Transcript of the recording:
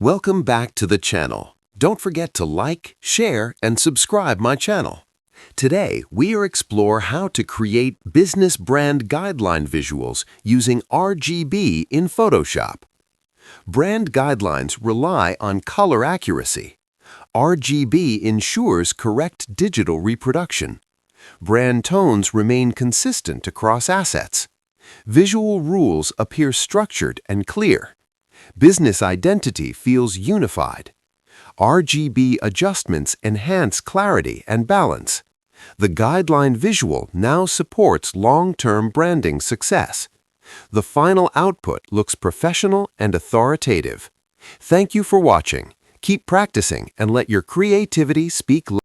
Welcome back to the channel. Don't forget to like, share, and subscribe my channel. Today, we explore how to create business brand guideline visuals using RGB in Photoshop. Brand guidelines rely on color accuracy. RGB ensures correct digital reproduction. Brand tones remain consistent across assets. Visual rules appear structured and clear. Business identity feels unified. RGB adjustments enhance clarity and balance. The guideline visual now supports long-term branding success. The final output looks professional and authoritative. Thank you for watching. Keep practicing and let your creativity speak loudly.